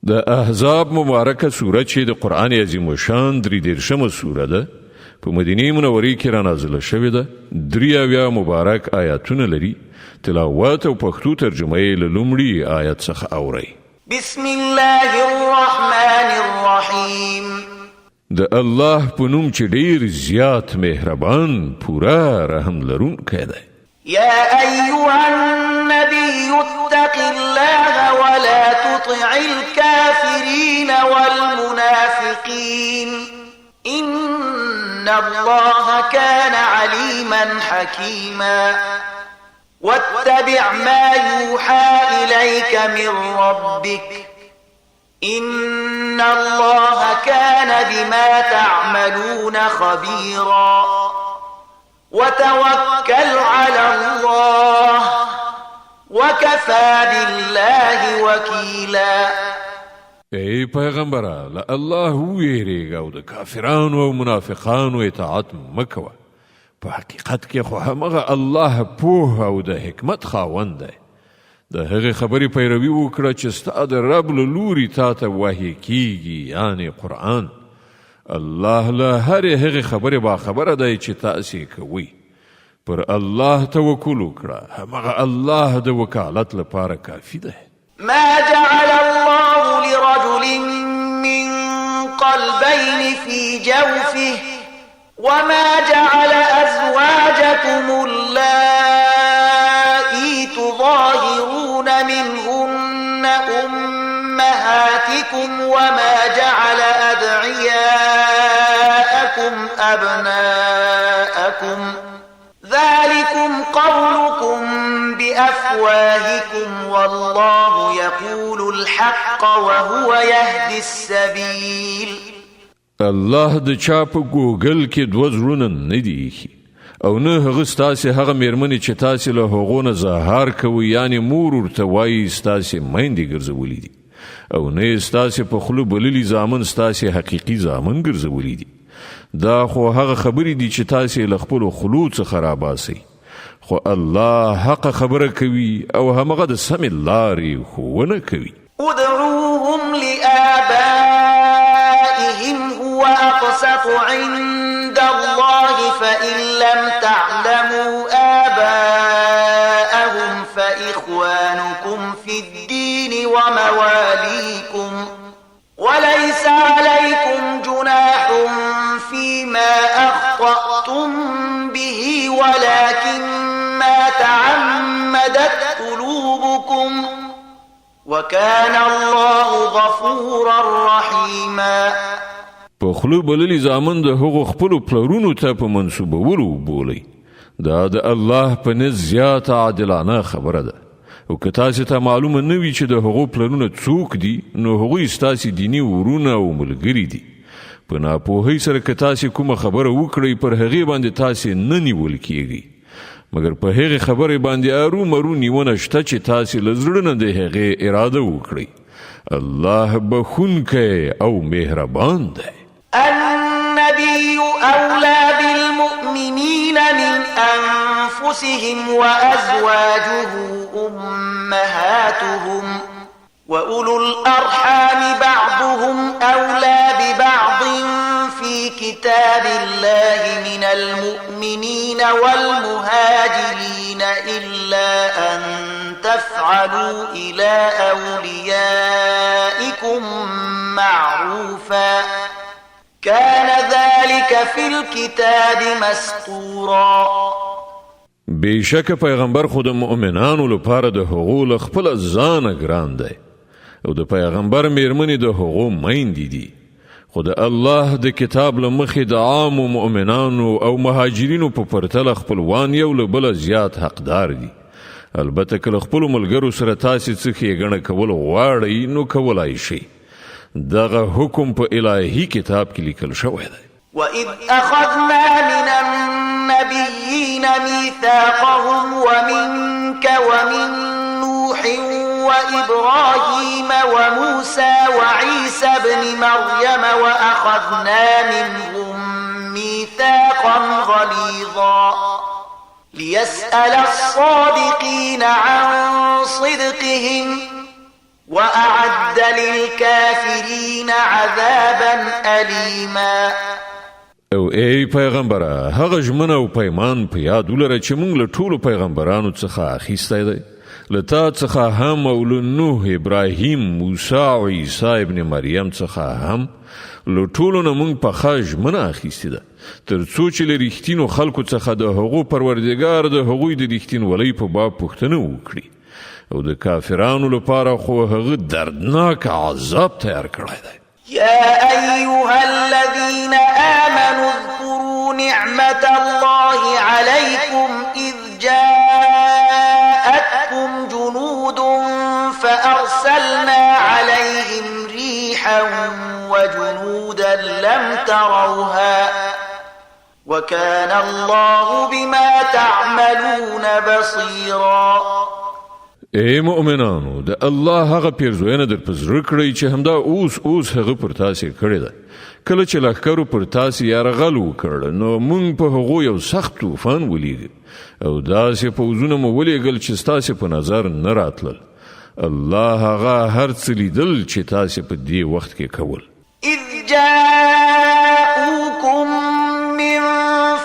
د احزاب مبارکه سوره چې د قرآن عظیم الشان 33مه سوره ده په مدینه منوره کې را نازله شوې ده. 83 مبارک آیاتونه لري. تلاوت او پښتو ترجمه یې له لومړي آیت څخه اورئ. بسم الله الرحمن الرحیم. د الله په نوم چې ډیر زیات مهربان پورا رحم لرونکی دی. يا أيها النبي اتق الله ولا تطع الكافرين والمنافقين إن الله كان عليما حكيما واتبع ما يوحى إليك من ربك إن الله كان بما تعملون خبيرا وتوكل على الله وكفى بالله وكيلا. ای پیغمبره له الله ویریږه او د کافرانو او منافقانو اطاعت مکوه. په حقیقت کې خو همغه الله پوه او د حکمت خاوند دی. د هغې خبرې پیروي وکړه چې ستا د رب له لوري تا ته وحی کیږي، یعنی قرآن. الله له هرې هغې خبرې باخبره دی چې تاسې کوئ. پر الله توکل وکړه، همغه الله د وکالت لپاره کافي دی. ما جعل الله لرجل من قلبين في جوفه وما جعل أزواجكم اللائي تظاهرون منهن أمهاتكم وما جعل أدعياءكم أبناءكم ذلكم قولكم بأفواهكم والله يقول الحق وهو يهدي السبيل. الله د چا په ګوګل کې دوه زړونه نه دي ایښي او نه هغه ستاسې هغه میرمنې چې تاسې له هغو نه زهار کوئ، یعنې مور ورته وایي ستاسې میندې ګرځولي دي، او نه یې ستاسې په خوله بللي زامن ستاسې حقیقي زامن ګرځولي دي. دا خو هغه خبرې دي چې تاسې له خپلو خولو څخه راباسئ. خو الله حق خبره کوي او همغه د سمې لارې ښوونه کوي. ادعوهم لآبائهم هو أقسط عند الله فإن لم تعلموا آباءهم فإخوانكم في الدين ومواليكم وليس عليكم جناح فيما أخطأتم به ولكن ما تعمدت قلوبكم وكان الله غفورا رحيما. په خلو بللی زامن د هغو خپلو پلرونو ته په منسوبولو بولی. دا د الله په نزد زیاته عادلانه خبره ده. او که تاسې ته معلومه نه وي چې د هغو پلرونه څوک دي، نو هغوی ستاسې دیني ورونه او ملګري دي. په ناپوهۍ سره که تاسې کومه خبره وکړئ، پر هغې باندې تاسې نه نیول کیږئ، مګر په هغې خبرې باندې ارومرو نیونه شته چې تاسې له زړه نه د هغې اراده وکړئ. الله بخونکی او مهربان دی. النبي أولى بالمؤمنين من أنفسهم وأزواجه أمهاتهم وأولو الأرحام بعضهم أولى ببعض في كتاب الله من المؤمنين والمهاجرين إلا أن تفعلوا إلى أوليائكم معروفا كان ذلك في الكتاب مسطورا. بیشک پیغمبر خود مؤمنانو لپاره د هغو له خپله ځانه ګران دی، او د پیغمبر میرمنې د هغو میندې دي. خو د الله د کتاب له مخې د عامو مؤمنانو او مهاجرینو په پرتله خپلوان یو له بله زیات حقدار دي. البته که له خپلو ملګرو سره تاسې څه ښېګڼه کول غواړئ نو کولای شئ. دغه حکم په الهي کتاب کې لیکل شوی دی. وَإِذْ أَخَذْنَا مِنَ النَّبِيِّينَ مِيثَاقَهُمْ وَمِنْكَ وَمِنْ نُوحٍ وَإِبْرَاهِيمَ وَمُوسَى وَعِيسَى ابْنِ مَرْيَمَ وَأَخَذْنَا مِنْهُمْ مِيثَاقًا غَلِيظًا لِيَسْأَلَ الصَّادِقِينَ عَنْ صِدْقِهِمْ وأعد للكافرين عذابا أليما. او ای پیغمبره هغه ژمنه او پیمان په یاد ولره چې موږ له ټولو پیغمبرانو څخه اخیستی دی له تا څخه هم او له نوح ابراهیم موسی او عیسی ابن مریم څخه هم له ټولو نه موږ پخه ژمنه اخیستې ده تر څو چې له رښتینو خلکو څخه د هغو پروردګار د هغوی د رښتینولۍ په باب پوښتنه وکړي او د کافرانو لپاره خو هغه دردناک عذاب تیار کړی دی. يا أيها الذين آمنوا اذكروا نعمة الله عليكم إذ جاءتكم جنود فأرسلنا عليهم ريحا وجنودا لم تروها وكان الله بما تعملون بصيرا. ای مؤمنانو د الله هغه پیرزوینه در پزړه کړی چې همدا اوس هغه پر تاسو کړی ده کله چې لښکرو پر تاسو یرغل وکړ نو مونږ په هغو یو سخت طوفان ولیږه او داسې پوځونه مو ولیږل چې تاسو په نظر نه راتلل. الله هغه هر څه لیدل چې تاسو په دې وخت کې کول. اذ جاءوكم من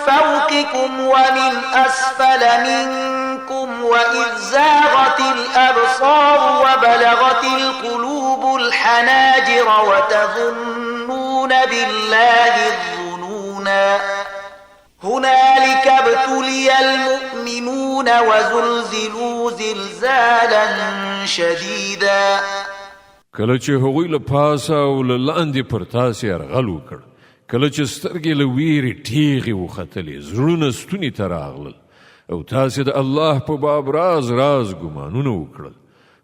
فوقكم ومن أسفل منكم وإذ زاغت الأبصار وبلغت القلوب الحناجر وتظنون بالله الظنونا هنالك ابتلي المؤمنون وزلزلوا زلزالا شديدا. کله چې هغوی له پاسه او له لاندې پر تاسې یرغل وکړ کله چې سترګې له ویرې ټیغې وختلې زړونه ستوني ته راغلل او تاسې د الله په باب راز ګمانونه وکړل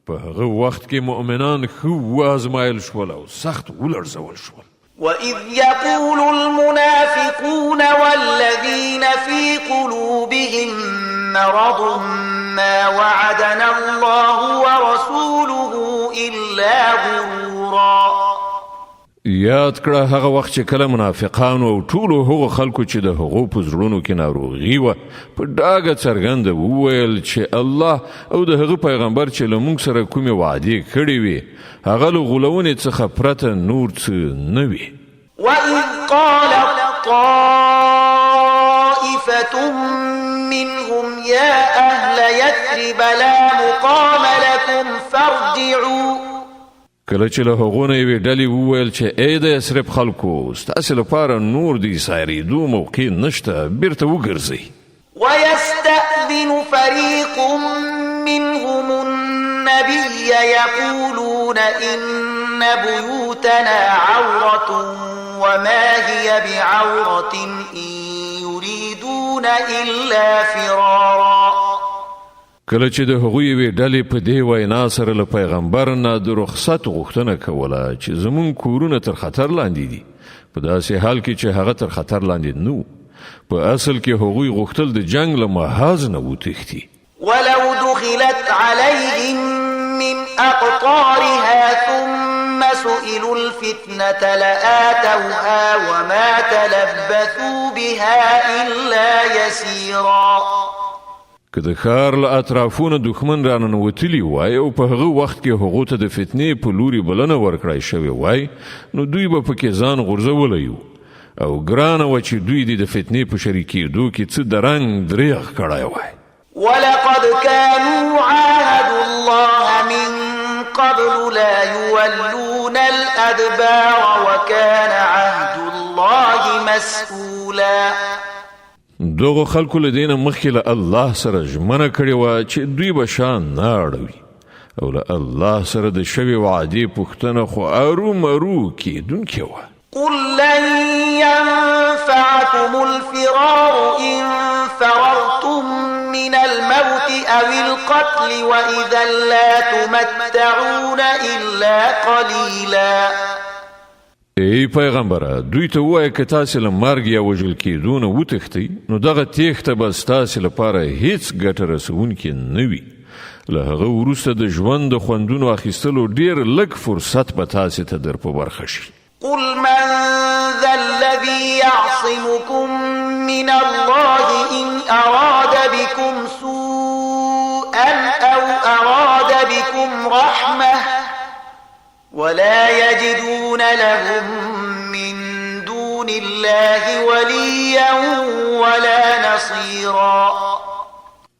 په هغه وخت کې مؤمنان ښه وازمایل شول او سخت ولړزول شول. وَإِذْ يَقُولُ الْمُنَافِقُونَ وَالَّذِينَ فِي قُلُوبِهِم مَّرَضٌ مَّا وَعَدَنَا اللَّهُ وَرَسُولُهُ إِلَّا غُرُورًا. یاد کړه هغه وخت چې کله منافقانو او ټولو هغو خلکو چې د هغو په زړونو کې ناروغي وه په ډاګه څرګنده وویل چې الله او د هغه پیغمبر چې له موږ سره کومې وعدې کړې وې هغه له غولونې څخه پرته نور څه نه وي. وَإِذْ قَالَتْ طَائِفَةٌ مِّنْهُمْ يَا أَهْلَ يَثْرِبَ لَا مُقَامَ لَكُمْ فَارْجِعُوا. کله چې له هغو نه یوې ډلې وویل چې ای د یثرب خلکو ستاسې لپاره نور د سایرېدو موقع نشته بیرته وګرځئ. وَيَسْتَأْذِنُ فَرِيقٌ مِّنْهُمُ النَّبِيَّ يَقُولُونَ إِنَّ بُيُوتَنَا عَوْرَةٌ وَمَا هِيَ بِعَوْرَةٍ إِن يُرِيدُونَ إِلَّا فِرَارًا. کله چې د هغوی یوې ډلې په دې وینا سره له پیغمبر نه د رخصت غوښتنه کوله چې زموږ کورونه تر خطر لاندې دي په داسې حال کې چې هغه تر خطر لاندې نه و په اصل کې هغوی غوښتل د جنگ له محاذ نه وتښتي. ولو دخلت عليهم من أقطارها ثم سئلوا الفتنة لآتوها وما تلبثوا بها إلا يسيرا. که د ښار له اطرافونو دښمن راننوتلي وای او په هغه وخت کې هغو ته د فتنې په لوري بلنه ورکړای شوې وای نو دوی به پکې ځان غورځولی وو او ګرانه وه چې دوی د فتنې په شریکېدو کې څه د رنګ دریغ کړی وای. ولقد كانوا عاهدوا الله من قبل لا يولون الأدبار وكان عهد الله مسؤولا. دغه خلکو له دینه مخکې له الله سره ژمنه کړې وه چې دوی به شان نه اړوي او له الله سره د شوې وعدې پوښتنه خو ارومرو کېدونکې وه. قل لن ينفعكم الفرار إن فررتم من الموت أو القتل وإذا لا تمتعون إلا قليلا. ای پیغمبره دوی ته ووایه که تاسې له مرګ یا وژل کېدو نه وتښتئ نو دغه تېښته به ستاسې لپاره هیڅ ګټه رسوونکې نه وي. له هغه وروسته د ژوند د خوندونو اخیستلو ډېر لږ فرصت به تاسې ته در په برخه شي. قل من ذا الذي يعصمكم من الله إن أراد بكم سوءا أو أراد بكم رحمة ولا يجدون لهم من دون الله وليا ولا نصيرا.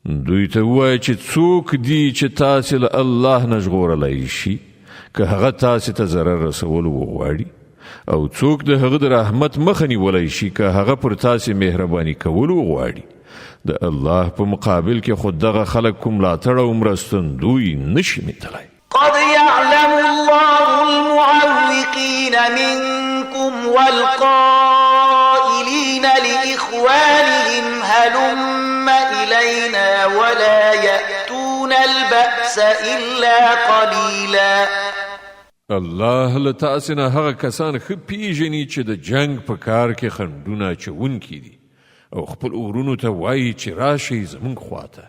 دوی ته وایي چې څوک دي چې تاسې له الله نه ژغورلی شي که هغه تاسې ته ضرر رسول وغواړي، او څوک د هغه د رحمت مخه نیولی شي که هغه پر تاسې مهرباني کول وغواړي. د الله په مقابل کې خود دغه خلک کوم ملاتړ او مرستندوی نشي میتلی. قد يعلم الله المعوقين منكم والقائلين لإخوانهم هلم إلينا ولا يأتون البأس إلا قليلا. الله له تاسې نه هغه کسان ښه پیژني چې د جنگ په کار کې خنډونه اچونکي دي او خپل اورونو ته وایي چې راشئ زموږ خواته،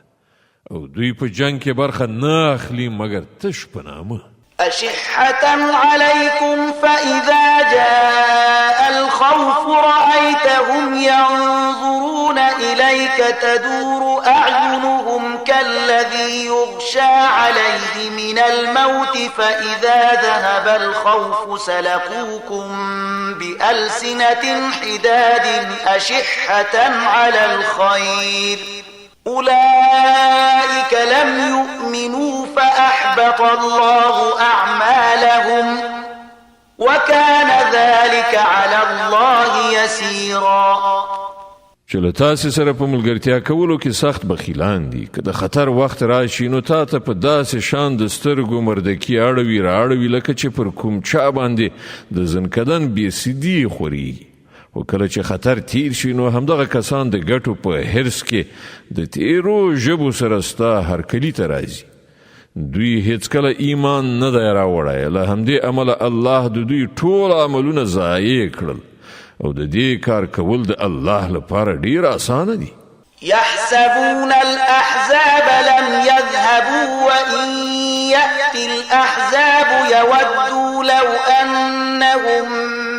او دوی په جنگ کې برخه نه اخلي مګر تش په نامه. أشحة عليكم فإذا جاء الخوف رأيتهم ينظرون إليك تدور أعينهم كالذي يغشى عليه من الموت فإذا ذهب الخوف سلقوكم بألسنة حداد أشحة على الخير أولئك لم يؤمنوا فأحبط الله أعمالهم وكان ذلك على الله يسيرا. چې له تاسې سره په ملګرتیا کولو کې سخت بخیلان دي، که د خطر وخت راشي نو تا ته په داسې شان د سترګو مردکي اړوي راړوي لکه چې پر کوم چا باندې د زنکدن بې سیدي خوري. و کله چې خطر تیر شي نو همدغه کسان د ګټو په حرص کې د تیرو ژبو سره ستا هرکلي ته راځي. دوی هیڅکله ایمان نه دی راوړی، له همدې امله الله د دوی ټول عملونه ضایع کړل، او د دې کار کول د الله لپاره ډیر اسانه دي. يحسبون الأحزاب لم يذهبوا وإن يأتي الأحزاب يودوا لو أنهم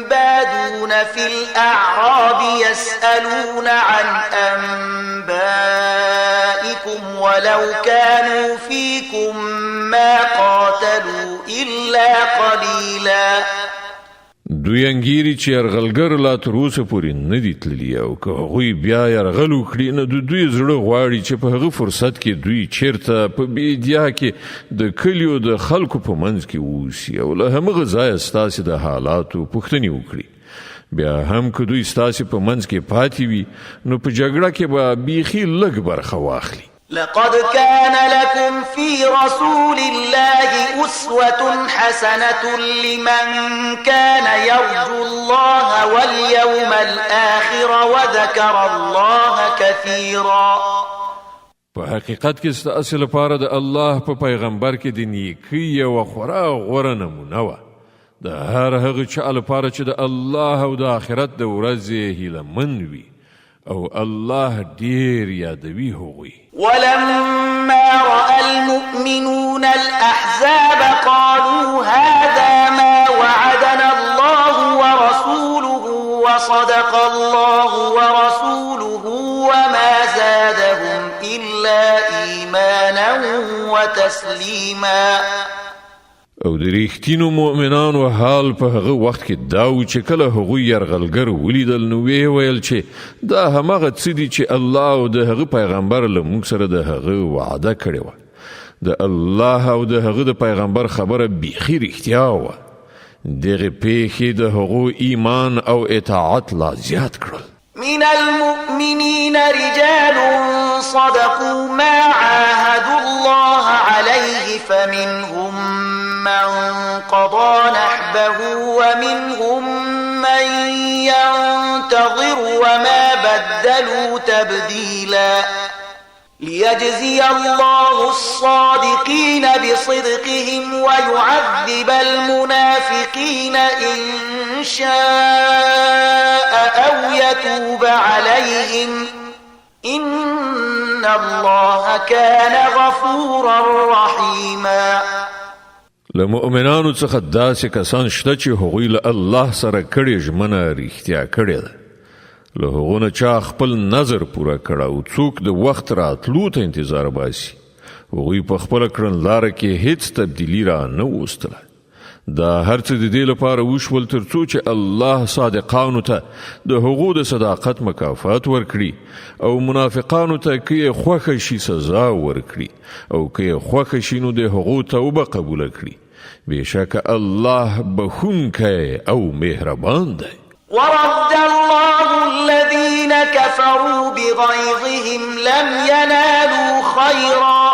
بادون في الأعراب يسألون عن أنبائكم ولو كانوا فيكم ما قاتلوا إلا قليلا. دوی انګیري چې یرغلګر لا تر اوسه پورې نه دي تللي، او که هغوی بیا یرغل وکړي نو د دوی زړه غواړي چې په هغه فرصت کې دوی چیرته په بیدیا کې د کلیو د خلکو په منځ کې اوسي او له همغه ځایه ستاسې د حالاتو پوښتنې وکړي. بیا هم که دوی ستاسې په منځ کې پاتې وي نو په جګړه کې به بیخي لږ برخه واخلي. لقد كان لكم في رسول الله أسوة حسنة لمن كان يرجو الله واليوم الآخر وذكر الله كثيرا. په حقیقت کې ستاسې لپاره د الله په پیغمبر کې د نیکۍ یوه خورا غوره نمونه وه، د هر هغه چا لپاره چې د الله او د آخرت د ورځې هیلهمند وي او الله ډیر یادوي هغوی. ولما رأى المؤمنون الأحزاب قالوا هذا ما وعدنا الله ورسوله وصدق الله ورسوله وما زادهم إلا إيمانا وتسليما. او د ریښتینو مؤمنانو حال په هغه وخت کې دا و چې کله هغوی یرغلګر ولیدل نو ویې ویل چې دا هماغه څه دي چې الله او د هغه پیغمبر له موږ سره د هغه وعده کړې وه. د الله او د هغه د پیغمبر خبره بیخي رښتیا وه. دغه پیښې د هغو ایمان او اطاعت لا زیات کړل. من المؤمنين رجال صدقوا ما عاهدوا الله عليه فمنهم من قضى نحبه ومنهم من ينتظر وما بدلوا تبديلا. ليجزي الله الصادقين بصدقهم ويعذب المنافقين إن شاء أو يتوب عليهم إن الله كان غفورا رحيما. لمؤمنانو څخه داسې کسان شته چې هغوی له الله سره کړې ژمنه رښتیا کړې ده، له هغو نه چا خپل نظر پوره کړه او څوک د وخت راتلو ته انتظار باسي. هغوی په خپله کړنلاره کې هیڅ تبدیلي را نه وستله. دا هر څه د دې لپاره وشول تر څو چې الله صادقانو ته د هغو د صداقت مکافات ورکړي او منافقانو ته که خوښه شي سزا ورکړي او که خوښه شي نو د هغو توبه قبول کړي. بېشکه الله بخونکی او مهربان دی. ورد الله الذين كفروا بغيظهم لم ينالوا خيرا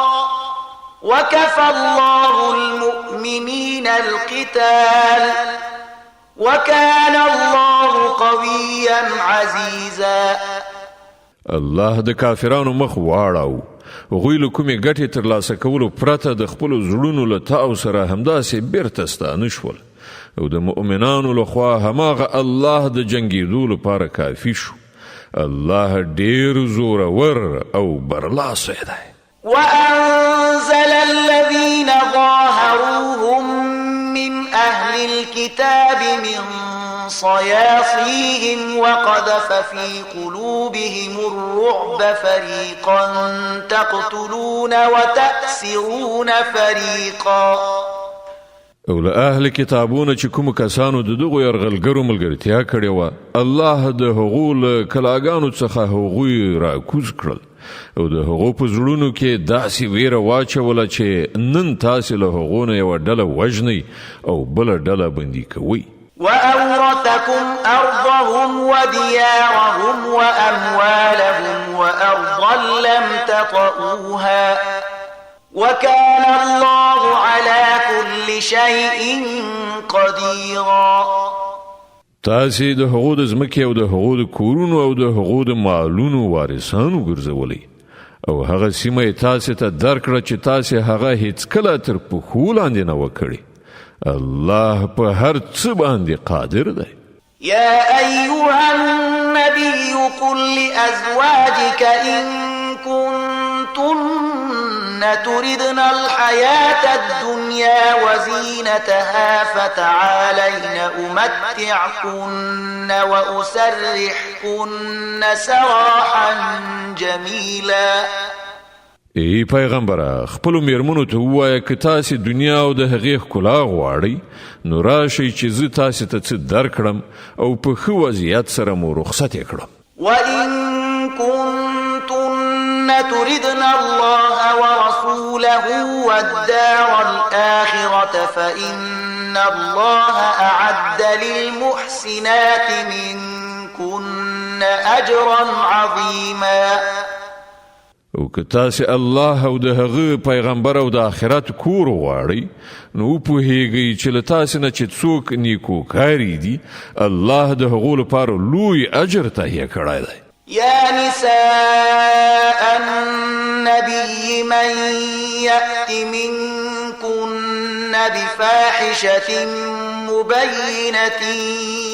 وكفى الله المؤمنين القتال وكان الله قويا عزيزا. الله د کافرانو مخ واړاو، هغوی له کومې ګټې ترلاسه کولو پرته د خپلو زړونو له تاو سره همداسې بیرته ستانه شول او د مؤمنانو لخوا هماغه الله د جنګېدو لپاره کافي شو. الله ډېر زورور او برلاسی دی. وأنزل الذين ظاهروهم من أهل الكتاب من صياصيهم وقذف في قلوبهم الرعب فريقا تقتلون وتأسرون فريقا. او له اهل کتابونه چې کوم کسانو د دغو یرغلګرو ملګرتیا کړې وه، الله د هغو له کلاګانو څخه هغوی راکوز کړل او د هغو په زړونو کې داسې ویره واچوله چې نن تاسې له هغو نه یوه ډله وژنئ او بله ډله بندي کوئ. وأورثكم أرضهم وديارهم وأموالهم وأرضا لم تطئوها وكان الله على كل شيء قديرا. تاسې د هغو د ځمکې او د هغو د کورونو او د هغو د مالونو وارثانو ګرځولئ او هغه سیمه یې تاسې ته درکړه چې تاسې هغه هیڅکله تر پښو لاندې نه وکړئ. الله په هر څه باندې قادر دی. يا أيها النبي قل لأزواجك إن كنتن تردن الحياة الدنيا وزينتها فتعالين أمتعكن وأسرحكن سراحا جميلا. ای پیغمبره، خپلو میرمنو ته ووایه که تاسې دنیا او د هغې ښکلا غواړئ نو راشئ چې زه تاسې ته څه درکړم او په ښه وضعیت سره مو رخصت یې کړم. وإن كنتن تردن الله ورسوله والدار الآخرة فإن الله أعد للمحسنات منكن أجرا عظيما. او که تاسې الله او د هغه پیغمبر او د آخرت کور غواړئ نو پوهیږئ چې له تاسې نه چې څوک نیکوکاري دي الله د هغو لپاره لوی اجر تهیه کړی دی. يا نساء النبي من يأت منكن بفاحشة مبينة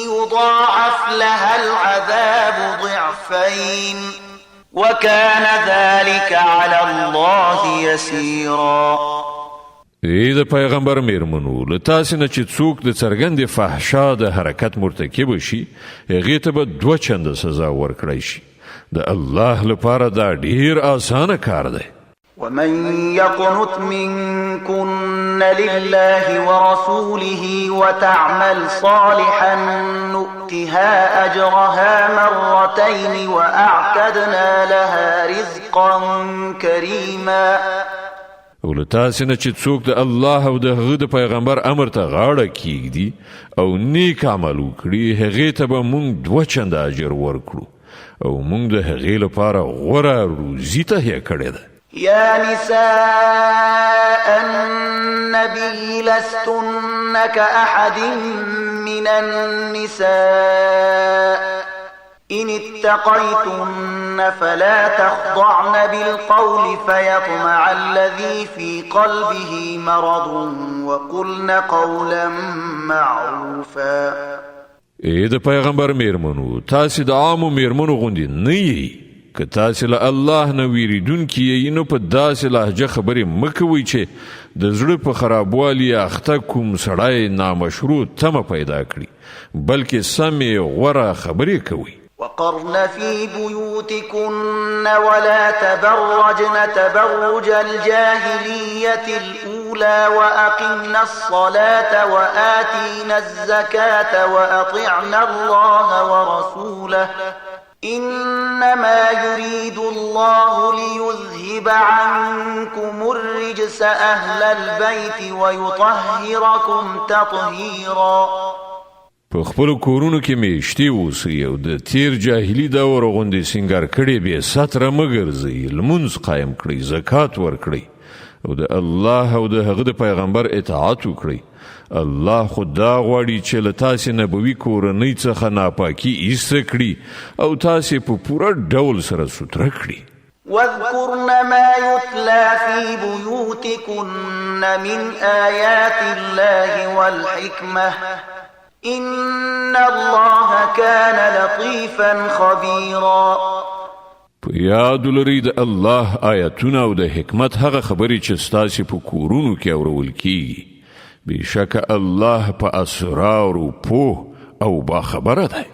يضاعف لها العذاب ضعفين وكان ذلك على الله يسيرا. ای د پیغمبر میرمنو، له تاسې نه چې څوک د څرګندې فحشا د حرکت مرتکب شي هغې ته به 2 چنده سزا ورکړی شي. د الله لپاره دا ډیر آسانه کار دی. ومن يقنت منكن لله ورسوله وتعمل صالحا نؤتها أجرها مرتين وأعتدنا لها رزقا كريما. او له تاسې نه چې څوک د الله او د هغه د پیغمبر امر ته غاړه کیږدي او نیک عمل وکړي هغې ته به موږ 2 چنده اجر ورکړو او موږ د هغې لپاره غوره روزي تهیه کړې ده. يا نساء النبي لستن كأحد من النساء إن اتقيتن فلا تخضعن بالقول فيطمع الذي في قلبه مرض وقلن قولا معروفا. ای د پیغمبر میرمنو، تاسې د عامو میرمنو غوندې نه یئ. که تاسې له الله نه ویریدونکي یئ نو په داسې لهجه خبرې مه کوئ چې د زړه په خرابوالي اخته کوم سړی نامشروع تمه پیدا کړي، بلکې سمې غوره خبرې کوئ. وقرن في بيوتكن ولا تبرجن تبرج الجاهلية الأولى الأولى وأقمنا الصلاة وآتينا الزكاة وأطعنا الله ورسوله إنما يريد الله ليذهب عنكم الرجس أهل البيت ويطهركم تطهيرا. په خپل کورونو کې میشتي اوسئ او د تیر جاهلی دور غوندې سنگار کړي به ستره مګرځئ، لمونځ قایم کړئ، زکات ورکړئ او د الله او د هغه د پیغمبر اطاعت وکړئ. الله خدا غواړي چې له تاسې نبوي کورنۍ څخه ناپاکي ایسته کړي او تاسې په پوره ډول سره ستره کړي. واذكرن ما يتلى في بيوتكن من آيات الله والحكمة إن الله كان لطيفا خبيرا. په یاد لرئ د الله آیاتونه او د حکمت هغه خبرې چې ستاسې په کورونو کې اورول کیږي. بشک الله په اسرار پوه او باخبره دی.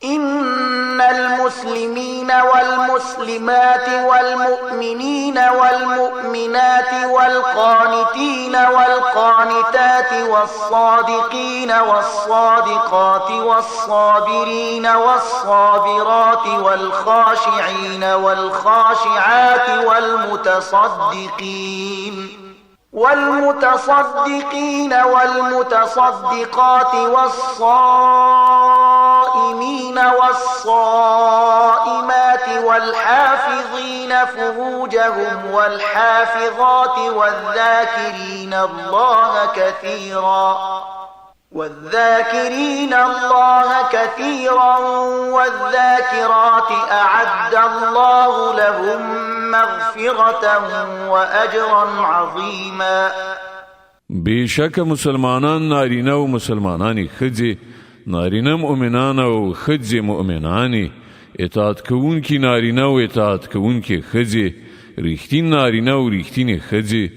إن المسلمين والمسلمات والمؤمنين والمؤمنات والقانتين والقانتات والصادقين والصادقات والصابرين والصابرات والخاشعين والخاشعات والمتصدقين والمتصدقات والصائمين والصائمات والحافظين فروجهم والحافظات والذاكرين الله كثيرا والذاكرات أعد الله لهم مغفرة وأجرا عظيما. بشک مسلمانان نارینه او مسلمانانی ښځې، نارینه مؤمنان او ښځې مؤمنانی، اطاعت کوونکي نارینه او اطاعت کوونکي ښځې، رښتین نارینه او رښتینې ښځې،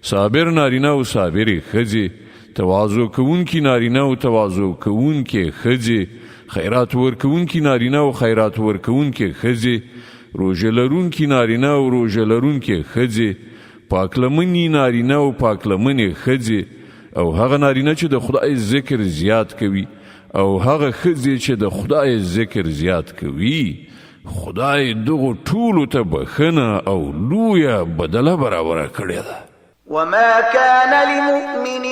صابر نارینه او صابرې ښځې، تواضع کوونکي نارینه او تواضع کوونکي ښځې، خیرات ورکوونکي نارینه او خیرات ورکوونکي ښځې، روژه لرونکي نارینه او روژه لرونکي ښځې، پاکلمنې نارینه او پاکلمنې ښځې، او هغه نارینه چې د خدای ذکر زیات کوي او هغه ښځې چې د خدای ذکر زیات کوي. خدای دغو ټولو ته بخښنه او لویه بدله برابره کړې ده. وما كان لمؤمن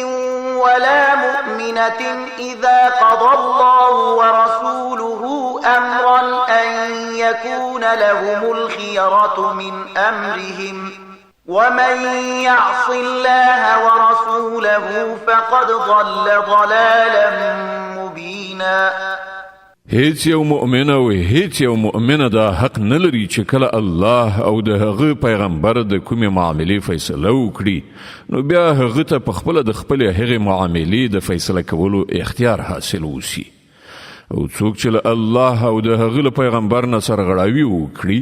ولا مؤمنة إذا قضى الله ورسوله أمرا أن يكون لهم الخيرة من أمرهم ومن يعص الله ورسوله فقد ضل ضلالا مبينا. هیڅ یو مؤمن او هیڅ یو مؤمنه دا حق نه لري چې کله الله او د هغه پیغمبر د کومې معاملې فیصله وکړي نو بیا هغه ته په خپله د خپلې هغې معاملې د فیصله کولو اختیار حاصل وسي. او څوک چې له الله او د هغه له پیغمبر نه سرغړاوي وکړي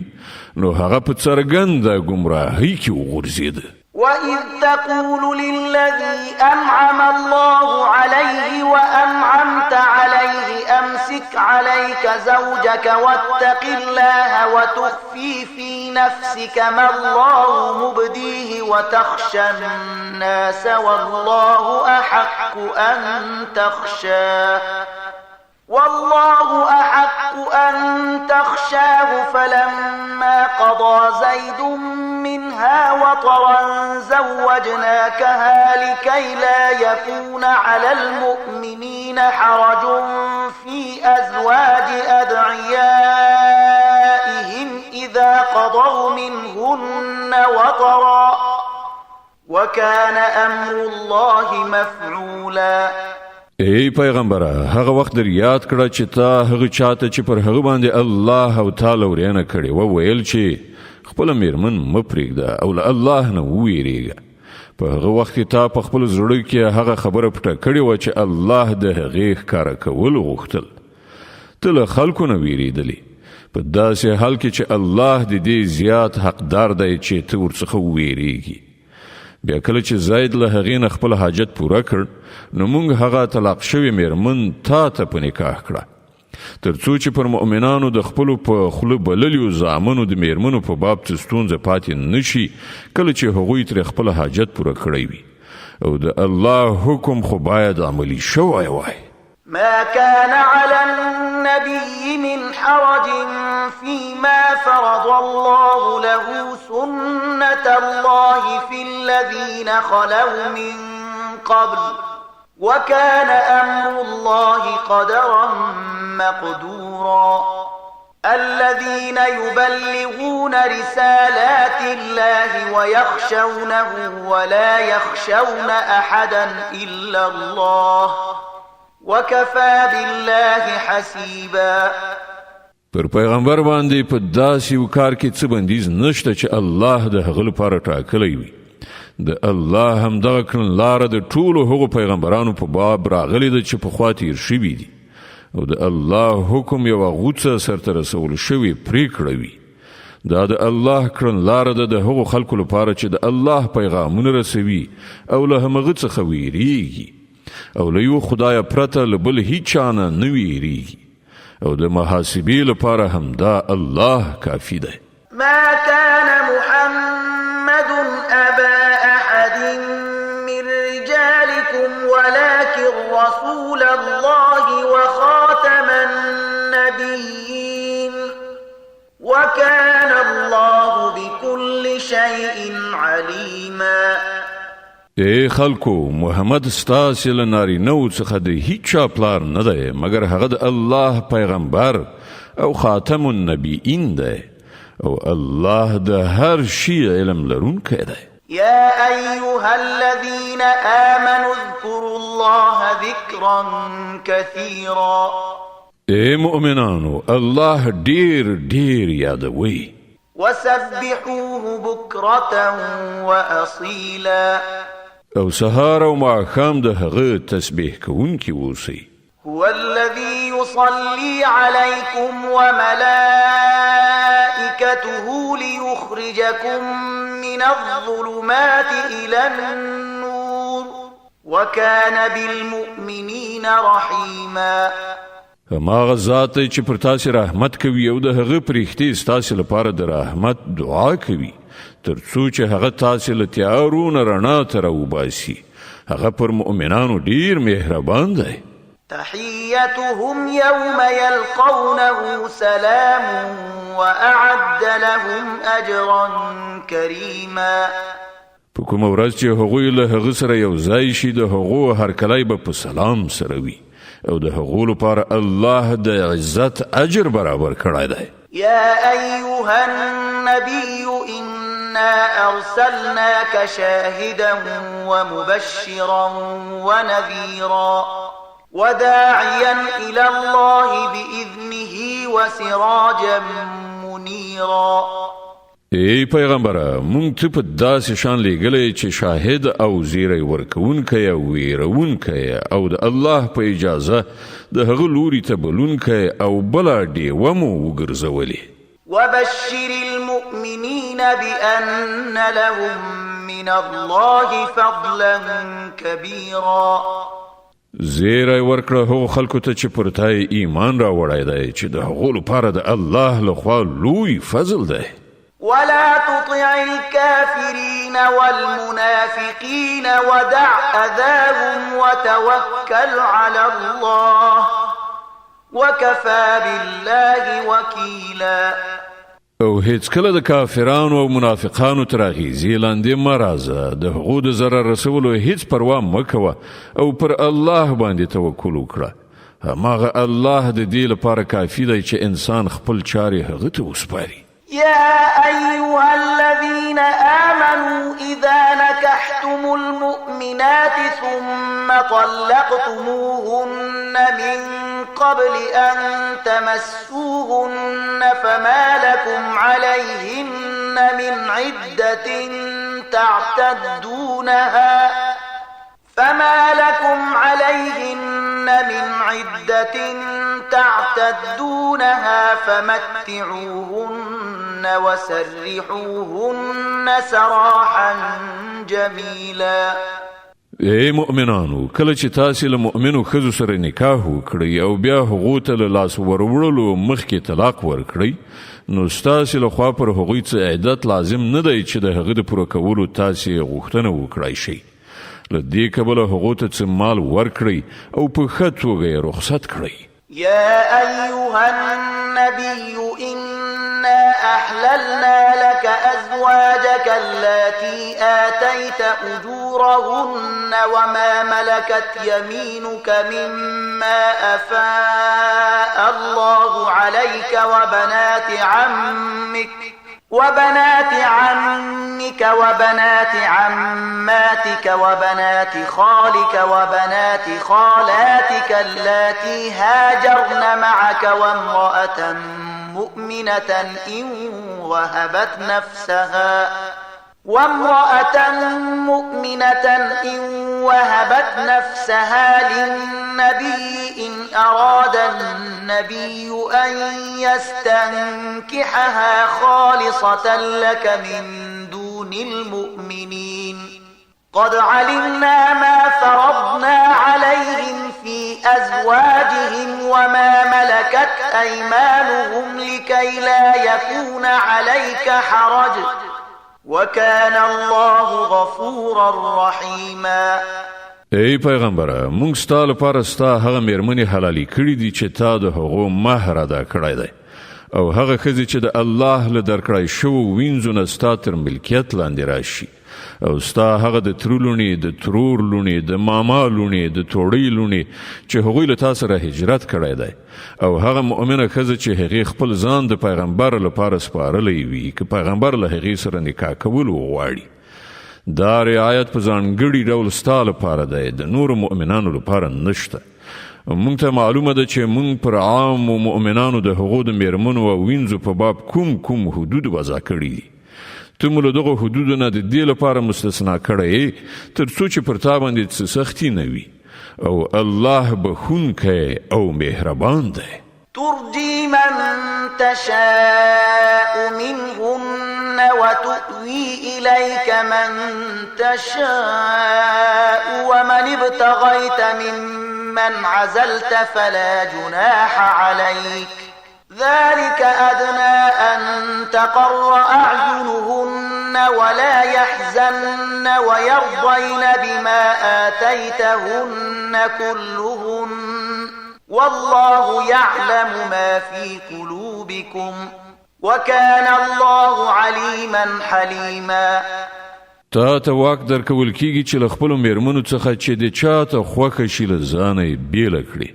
نو هغه په څرګنده ګمراهۍ کې وغورځېده. وَإِذْ تَقُولُ لِلَّذِي أَنْعَمَ اللَّهُ عَلَيْهِ وَأَنْعَمْتَ عَلَيْهِ أَمْسِكْ عَلَيْكَ زَوْجَكَ وَاتَّقِ اللَّهَ وَتُخْفِي فِي نَفْسِكَ مَا اللَّهُ مُبْدِيهِ وَتَخْشَى النَّاسَ وَاللَّهُ أَحَقُّ أن تخشاه فلما قضى زيد منها وطرا زوجناكها لكي لا يكون على المؤمنين حرج في أزواج أدعيائهم إذا قضوا منهن وطرا وكان أمر الله مفعولا. ای پیغمبره، هغه وخت در یاد کړه چې تا هغه چاته چې پر هغه باندې الله او تعالی ورینه کړي وویل چې خپل میرمن مه پرېږده او له الله نه وویریږه. په هغه وخت کې تا په خپل زړه کې هغه خبره پټه کړې وه چې الله د هغې ښکاره کول غوښتل. ته له خلکو نه ویریدلې په داسې حال کې چې الله د دې زیات حقدار دی چې ته ورڅخه وویریږي. بیا کله چې زید له هغې نه خپل حاجت پوره کړ نو موږ هغه طلاق شوې میرمن تا ته په نکاح کړه تر څو چې پر مؤمنانو د خپلو په خوله بللیو زامنو د میرمنو په باب څه ستونزه پاتې نشي کله چې هغوی ترې خپل حاجت پوره کړی وي. او د الله حکم خو باید عملی شوی وای. ما كان على النبي من حرج فيما فرض الله له سنة الله في الذين خلوا من قبل وكان أمر الله قدرا مقدورا الذين يبلغون رسالات الله ويخشونه ولا يخشون أحدا إلا الله وكفى بالله حسيبا. پر پیغمبر باندې په داسې یو کار کې څه بندیز نشته چې الله د هغه لپاره ټاکلی وي. د الله همدغه کړنلاره د ټولو هغو پیغمبرانو په باب راغلې ده چې پخوا تیر شوي دي او د الله حکم یوه غوڅه سرته رسول شوې پریکړه وي. دا د الله کړنلاره ده د هغو خلکو لپاره چې د الله پیغامونه رسوي او له همغه څخه ویریږي او له یو خدای پرته له بل هیچا نه ویریږي او د محاسبې لپاره هم دا الله کافي ده. ما كان محمد أبا أحد من رجالكم ولكن رسول الله وخاتم النبيين وكان الله بكل شيء عليما. ای خلکو، محمد ستاسې له نارینهو څخه د هیچا پلار نه دی مګر هغه د الله پیغمبر او خاتم النبیین دی او الله د هر شي علم لرونکی دی. يا أيها الذين آمنوا اذكروا الله ذكرا كثيرا. ای مؤمنانو، الله ډیر ډیر یادوي. وسبحوه بكرة وأصيلا. او سهار او ماښام د هغه تسبیح کوونکي اوسئ. هو الذي يصلي عليكم وملائكته ليخرجكم من الظلمات إلى النور وكان بالمؤمنين رحيما. هماغه ذات چې پر تاسې رحمت کوي او د هغه پرښتې ستاسې لپاره د رحمت دعا کوي تر څو چې هغه تاسې له تیارو نه رڼا ته راوباسي. هغه پر مؤمنانو ډیر مهربان دی. تحيتهم يوم يلقونه سلام وأعد لهم أجرا كريما. په کومه ورځ چې هغوی له هغه سره یو ځای شي د هغو هرکلی به په سلام سره وي او د هغو لپاره الله د عزت اجر برابر کړی دی. يا أيها النبي إنا أرسلناك شاهدا ومبشرا ونذيرا وداعيا إلى الله بإذنه وسراجا منيرا. ای پیغمبره، مونږ ته په داسې شان لیږلی چې شاهد او زیری ورکوونکی او ویرونکی او د الله په اجازه د هغه لوري ته بلونکی او بله ډیوه مو وګرځولې. وبشر المؤمنين بأن لهم من الله فضلا كبيرا. زیری ورکړه هغو خلکو ته چې پر تا ایمان راوړی دی چې د هغو لپاره د الله لخوا لوی فضل دی. ولا تطع الكافرين والمنافقين ودع أذاهم وتوكل على الله وكفى بالله وكيلا. او هیڅ کله د کافرانو او منافقانو تر اغیزې لاندې مه راځه. د هغو د ضرر رسولو هیڅ پروا مه کوه او پر الله باندې توکل وکړه. هماغه الله د دې لپاره کافي دی چې انسان خپل چارې هغه ته وسپاري. يا أيها الذين آمنوا إذا نكحتم المؤمنات ثم طلقتموهن من قبل أن تمسوهن فما لكم عليهن من عدة تعتدونها فمتعوهن وسرحوهن سراحا جميلا. ای مؤمنانو، کله چې تاسو له مؤمنو ښځو سره نکاح وکړئ او بیا هغو ته له لاس وروړلو مخکې طلاق ورکړئ، نو ستاسو له خوا پر هغوی څه عدت لازم نه دی چې د هغه د پوره کولو تاسو غوښتنه وکړئ شئ. له دې کبله هغو ته څه مال ورکړئ او په ښه توګه یې رخصت کړئ. يا أيها النبي إنا أحللنا لك أزواجك التي آتيت أجورهن وما ملكت يمينك مما أفاء الله عليك وبنات عمك وبنات عماتك وبنات خالك وبنات خالاتك اللاتي هاجرن معك وامرأة مؤمنة إن وهبت نفسها للنبي إن أراد النبي أن يستنكحها خالصة لك من دون المؤمنين قد علمنا ما فرضنا عليهم في أزواجهم وما ملكت أيمانهم لكي لا يكون عليك حرج وكان الله غفورا رحيما. ای پیغمبره، موږ ستا لپاره ستا هغه میرمنې حلالې کړي دي چې تا د هغو مهر ادا کړی دی او هغه ښځې چې د الله له درکړی شوو وینځو نه ستا تر ملکیت لاندې راشي او ستا هغه د ترو لوڼې، د ترور لوڼې، د ماما لوڼې، د توړۍ لوڼې چې هغوی له تا سره هجرت کړی دی او هغه مؤمنه ښځه چې هغې خپل ځان د پیغمبر لپاره سپارلی وي که پیغمبر له هغې سره نکاح کول وغواړي. دا رعایت په ځانګړي ډول ستا لپاره دی، د نورو مؤمنانو لپاره نشته. موږ ته معلومه ده چې موږ پر عامو مؤمنانو د هغو د میرمنو او وینځو په باب کوم حدود وضع کړي دي. ته مو له دغو حدودو نه د دې لپاره مستثنا کړی تر څو چې پر تا باندې څه سختي نه وي او الله بخونکی او مهربان دی. ترجي من تشاء منهن وتؤوي إليك من تشاء ومن ابتغيت ممن عزلت فلا جناح عليك ذلك أدنى أن تقر أعينهن ولا يحزن ويرضين بما آتيتهن كلهن والله يعلم ما في قلوبكم وكان الله عليما حليما. تا ته واک درکول کیږي چې له خپلو میرمنو څخه چې د چا ته خوښه شي له ځانه یې بیله کړي،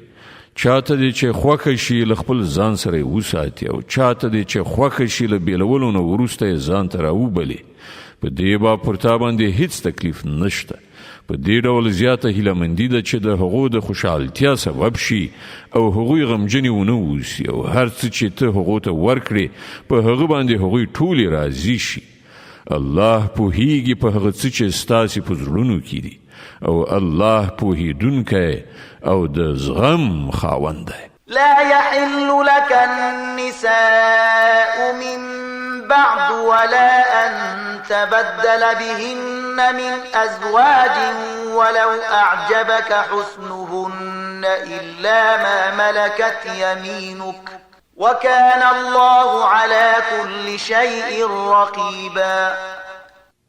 چا ته دې چې خوښه شي له خپل ځان سره یې وساتي او چا ته دې چې خوښه شي له بیلولو نه وروسته یې ځان ته راوبلي. په دې باب پر تا باندې هیڅ تکلیف نشته. په دې ډول زیاته هیلهمندي ده چې د هغو د خوشحالتیا سبب شي او هغوی غمجنې ونه اوسي او هر څه چې ته هغو ته ورکړې په هغه باندې هغوی ټولې راضي شي. الله پوهیږي په هغه څه چې ستاسې په زړونو کې دي او الله پوهیدونکی او د زغم خاوند دی. لا يحل لك النساء من بعد ولا أن تبدل بهن من أزواج ولو أعجبك حسنهن إلا ما ملكت يمينك وكان الله على كل شيء رقيبا.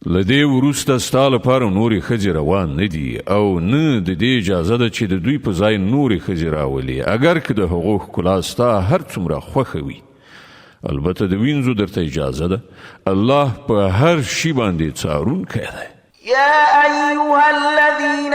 لدې وروسته ستا لپاره نورې ښځې روان نه دي او نه د دې اجازه ده چې د دوی په ځای نورې ښځې راولي اگر که د هغو ښکلا ستا هر څومره خوښه وي. البته د وینځو درته اجازه ده. الله په هر شي باندې څارونکی دی. يا أيها الذين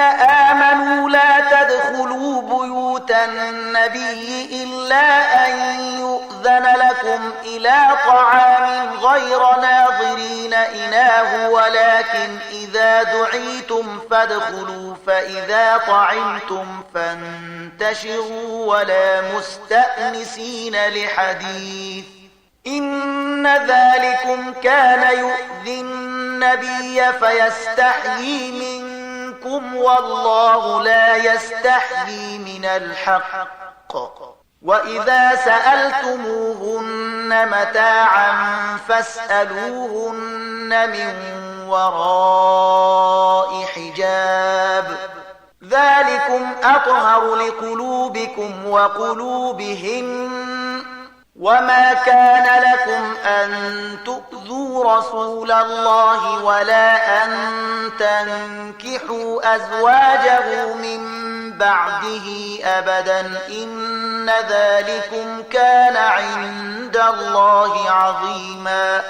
آمنوا لا تدخلوا بيوت النبي إلا أن يؤذن لكم إلى طعام غير ناظرين إناه ولكن إذا دعيتم فادخلوا فإذا طعمتم فانتشروا ولا مستأنسين لحديث إن ذلكم كان يؤذي النبي فيستحيي منكم والله لا يستحيي من الحق وإذا سألتموهن متاعا فاسألوهن من وراء حجاب ذلكم أطهر لقلوبكم وقلوبهن وما كان لكم أن تؤذوا رسول الله ولا أن تنكحوا أزواجه من بعده أبدا إن ذلكم كان عند الله عظيما.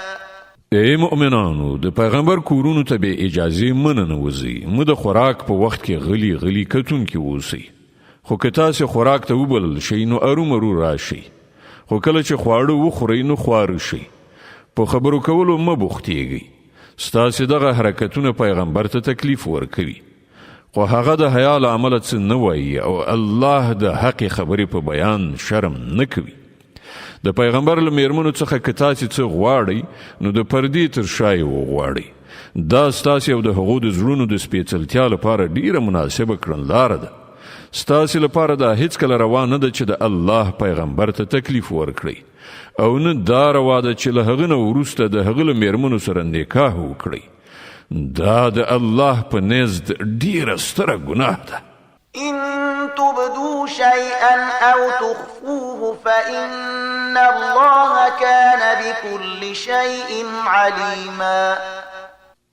ای مؤمنانو د پیغمبر کورونو ته به اجازه مننه وزي مو د خوراک په وخت کې غلی کتون کې ووسی خو که تاسو خوراک ته وبلل شي نو ارومرو راشي خو کله چې خواړه وخورئ نو خوار شي په خبرو کولو مه بوختیږئ ستاسو دغه حرکتونه پیغمبر ته تکلیف ورکوي خو هغه د حیا له امله څه نه وایي او الله د حق خبرې په بیان شرم نه کوي د پیغمبر له میرمنو څخه که تاسو څه غواړئ نو د پردې تر شا یې وغواړئ دا ستاسو او د هغو د زړونو د سپېڅلتیا لپاره ډیره مناسبه کړنلاره ده ستاسو لپاره دا هیڅکله روا نه ده چې د الله پیغمبر ته تکلیف ورکړئ او نه دا روا ده چې له هغه نه وروسته د هغه له میرمنو سره نکاح وکړئ دا د الله په نزد ډیره ستره ګناه ده. إن تبدوا شيئا أو تخفوه فإن الله كان بكل شيء عليما.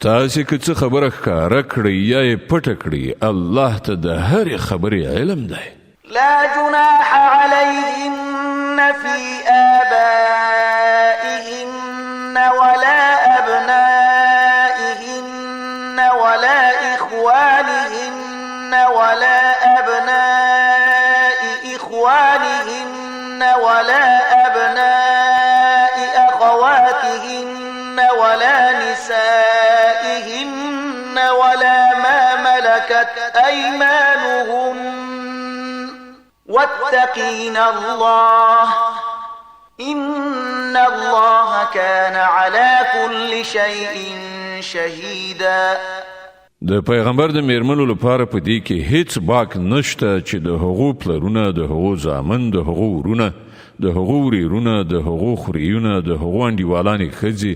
تاسو که څه خبره ښکاره کړئ یا یې پټه کړئ الله ته د هرې خبرې علم دی. لا جناح عليهن في آبائهن ولا أبنائهن ولا إخوانهن ولا أبناء إخوانهن ولا أبناء أخواتهن ولا نسائهن ولا ما ملكت أيمانهن واتقين الله إن الله كان على كل شيء شهيدا. د پیغمبر د میرمنو لپاره په دې کې هیڅ باک نشته چې د هغو پلرونه د هغو زامن د هغو ورونه د هغو وريرونه د هغو خوریونه د هغو انډیوالانې ښځې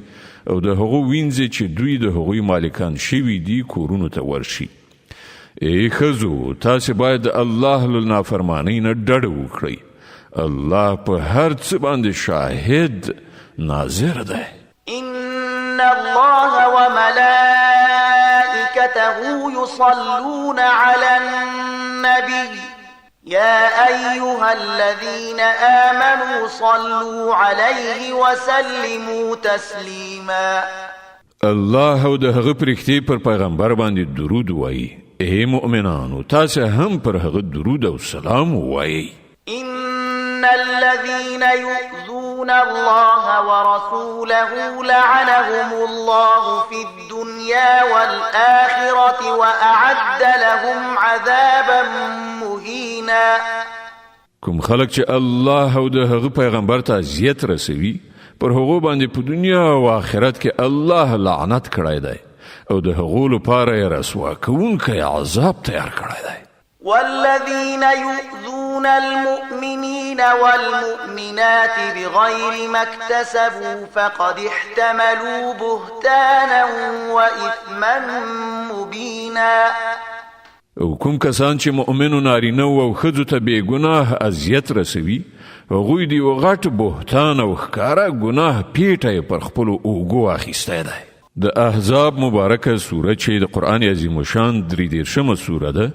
او د هغو وینځې چې دوی د هغوی مالکان شوي دي کورونو ته ورشي. ای ښځو تاسو باید د الله له نافرمانۍ نه ډډه وکړئ الله په هر څه باندې شاهد ناظر دی. إن الله وملائكته يصلون على النبي يا أيها الذين آمنوا صلوا عليه وسلموا تسليما. الله او د هغه پرښتې پر پیغمبر باندې درود وایي. ای مؤمنانو تاسو هم پر هغه درود او سلام وایي. إن الذين يؤذون الله ورسوله لعنهم الله في الدنيا والآخرة وأعد لهم عذابا مهينا. کوم خلک چې الله او د هغه پیغمبر ته اذیت رسوي پر هغو باندې په دنیا او آخرت کې الله لعنت کړی دی او د هغو لپاره یې رسوا کوونکی عذاب تیار کړی دی. والذين يؤذون المؤمنين والمؤمنات بغير ما اكتسبوا فقد احتملوا بهتانا وإثما مبينا. او کوم کسان چې مؤمنو نارینه او ښځو ته بې ګناه اذیت رسوي هغوی د یو غټ بهتان او ښکاره ګناه پیټه یې پر خپلو اوږو اخیستی دی. د احزاب مبارکه سوره چې د قرآن عظیم الشان 33 سوره ده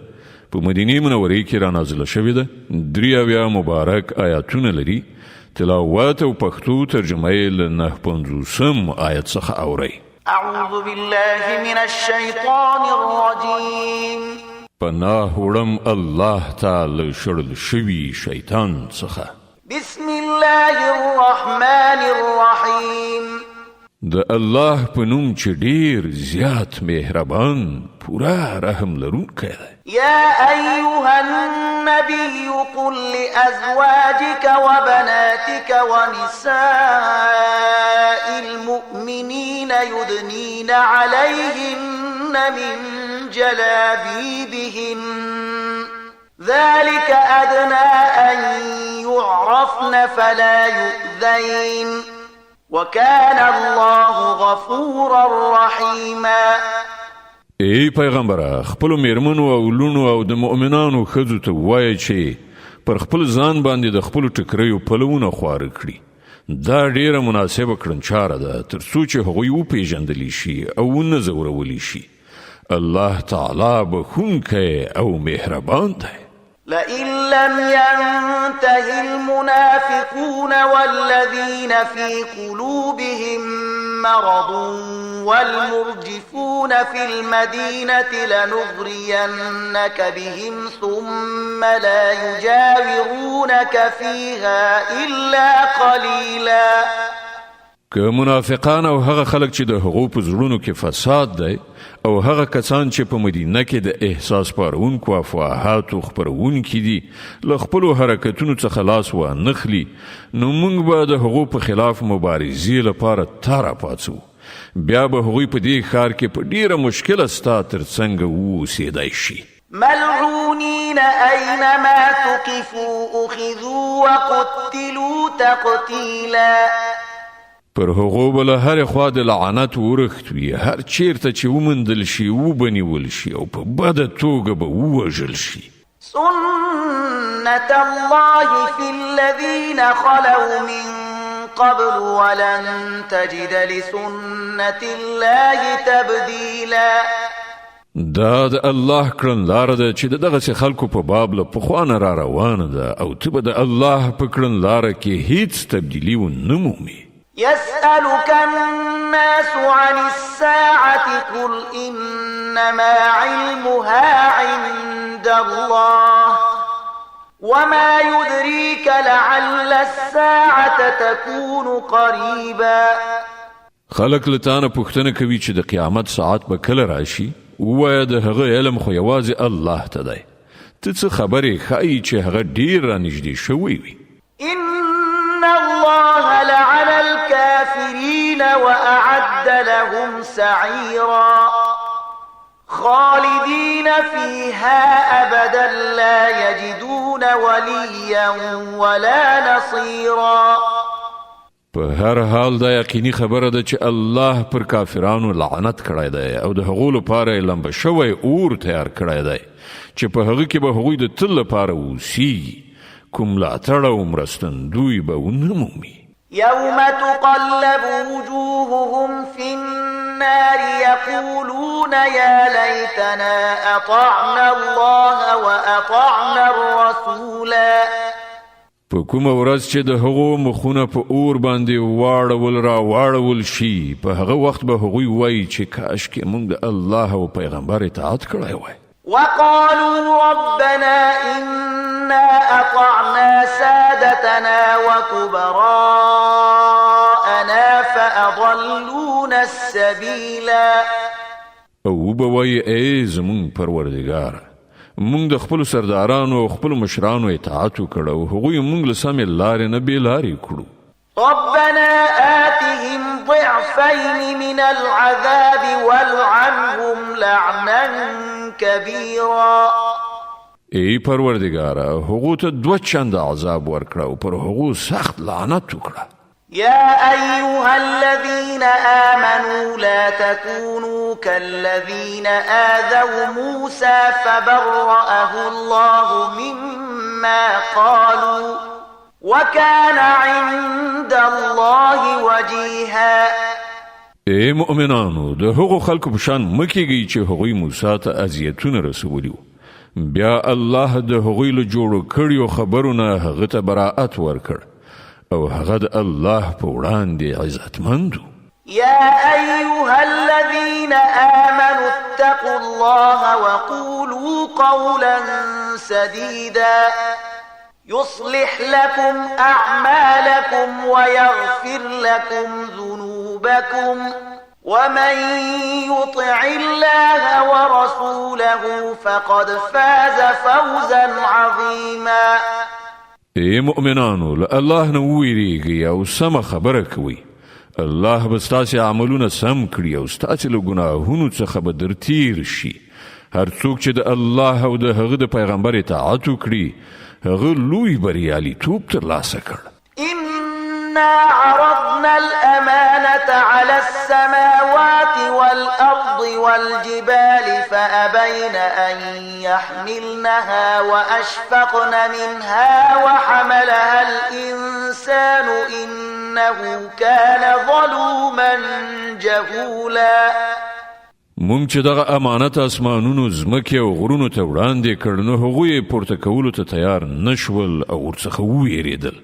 په مدینه منورې کې را نازله شوې ده. 83 مبارک آیاتونه لري. تلاوت او پښتو ترجمه یې له 950 آیت څخه اورئ. أعوذ بالله من الشيطان الرجيم. پناه وړم الله تعالی شړل شوي شیطان څخه. بسم الله الرحمن الرحيم. د الله په نوم چې ډیر زیات مهربان پورا رحم لرونکی دی. يا أيها النبي قل لأزواجك وبناتك ونساء المؤمنين يدنين عليهن من جلابيبهن ذلك أدنى أن يعرفن فلا يؤذين وكان الله غفورا رحيما. ای پیغمبره خپل میرمنو او لونو او د مؤمنانو ښځو ته وایي چې پر خپل ځان باندې د خپل ټکریو پلوونه خواره کړي دا ډیره مناسبه کړنچاره ده تر څو چې هغوی وپیژندلی شي او ونه ځورولی شي. الله تعالی بخښونکی او مهربان دی. لئن لم ينته المنافقون والذين في قلوبهم مرض والمرجفون في المدينة لنغرينك بهم ثم لا يجاورونك فيها إلا قليلا. که منافقان او هغه خلک چې د هغو په زړونو کې فساد دی او هغه کسان چې په مدینه کې د احساس پارونکو افواهاتو خپرونکي دي له خپلو حرکتونو څخه لاس وانخلي، نو موږ به د هغو په خلاف مبارزې لپاره تاره پاڅو. بیا به هغوی په دې ښار کې په ډیره مشکله ستا تر څنګه واوسېدی شي. ملعونين أينما ثقفوا أخذوا وقتلوا تقتيلا. پر هغو بل هر خوا د لعنت ورخت وي، هر چیرته چې ومندل شي وبنیول شي او په بده توګه به ووژل شي. سنة الله في الذين خلوا من قبل ولن تجد لسنة الله تبديلا. دا د الله کړنلاره ده چې دغسې خلکو په باب له پخوانه را روانه ده او ته به د الله په کړنلاره کې هیڅ تبدیلي ونه مومي. يسألك الناس عن الساعة قل إنما علمها عند الله وما يدريك لعل الساعة تكون قريبا. خلق لتانه پوښتنه کوي چې د قیامت ساعت به کله راشي، ووایه د هغه علم خو یوازې الله ته دی. ته څه خبرې ښایي چې هغه ډیر رانږدې شوی وي. إن الله لعن الكافرين وأعد لهم سعيرا خالدين فيها أبدا لا يجدون وليا ولا نصيرا. په هر حال دا یقیني خبره ده چې الله پر کافرانو لعنت کړی دی او د هغو لپاره یې لمبه شوی اور تیار کړی دی چې په هغه کې به هغوی د تل لپاره اوسیږي. کوم ملاتړ او مرستندوی به ونه مومي. يوم تقلب وجوههم في النار يقولون يا ليتنا أطعنا الله وأطعنا الرسولا. په کومه ورځ چې د هغو مخونه په اور باندې واړول شي، په هغه وخت به هغوی وایي چې کاشکې موږ د الله او پیغمبر اطاعت کړی وای. وقالوا ربنا إنا أطعنا سادتنا وكبراءنا فأضلونا السبيلا. او به وایي ای زموږ پروردګاره، موږ د خپلو سردارانو او خپلو مشرانو اطاعت وکړو او هغوی موږ له سمې لارې نه بېلارې کړو. ربنا آتهم ضعفين من العذاب والعنهم لعنا كبيرا. ای پروردګاره، هغو ته 2 چنده عذاب ورکړه او پر هغو سخت لعنت وکړه. يا أيها الذين آمنوا لا تكونوا كالذين آذوا موسى فبرأه الله مما قالوا وكان عند الله وجيها. ای مؤمنانو، د هغو خلکو په شان مکیږئ چې هغوی موسی ته اذیتونه رسولي وو. بیا الله د هغوی له جوړو کړیو خبرونه هغه ته براءت ورکړ او هغه د الله په وړاندې عزتمند و. يا أيها الذين آمنوا اتقوا الله وقولوا قولا سديدا يصلح لكم أعمالكم ويغفر لكم ذنوبكم ومن يطع الله ورسوله فقد فاز فوزا عظيما. ای مؤمنانو، له الله نه وویریږئ او سمه خبره کوئ. الله به ستاسې عملونه سم کړي او ستاسې له ګناهونو څخه به در تیر شي. هر څوک چې د الله او د هغه د پیغمبر اطاعت وکړي، هغه لوی بریالیتوب ترلاسه کړ. إنا عرضنا الأمانة على السماوات والأرض والجبال فأبين أن يحملنها وأشفقن منها وحملها الإنسان إنه إنه كان ظلوما جهولا. مونږ چې دغه امانت اسمانونو زمکې او غرونو ته وړاندې کړ نو هغوی پورته کولو ته تیار نشول او ورڅخه وویریدل،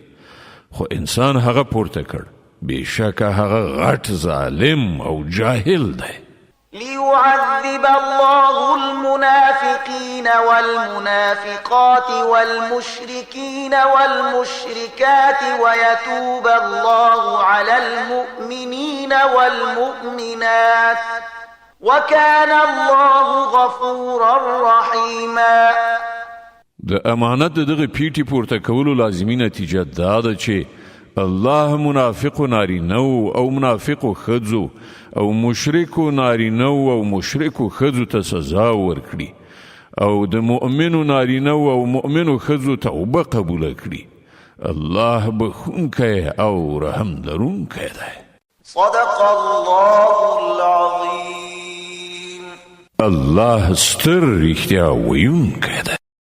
خو انسان هغه پورته کړ، بېشکه هغه غټ ظالم او جاهل دی. ليعذب الله المنافقين والمنافقات والمشركين والمشركات ويتوب الله على المؤمنين والمؤمنات وكان الله غفورا رحيما. د امانت دغه پیټي پورته کولو لازمي نتیجه دا ده چې الله منافق نارینو او منافق خځو او مشرک نارینو او مشرک خځو ته سزا ورکړي او د مؤمنو نارینو او مؤمنو خځو توبه قبول کړي. الله بخونکی او رحم لرونکی دی. صدق الله العظيم. الله ستر رښتیا ویونکی دی.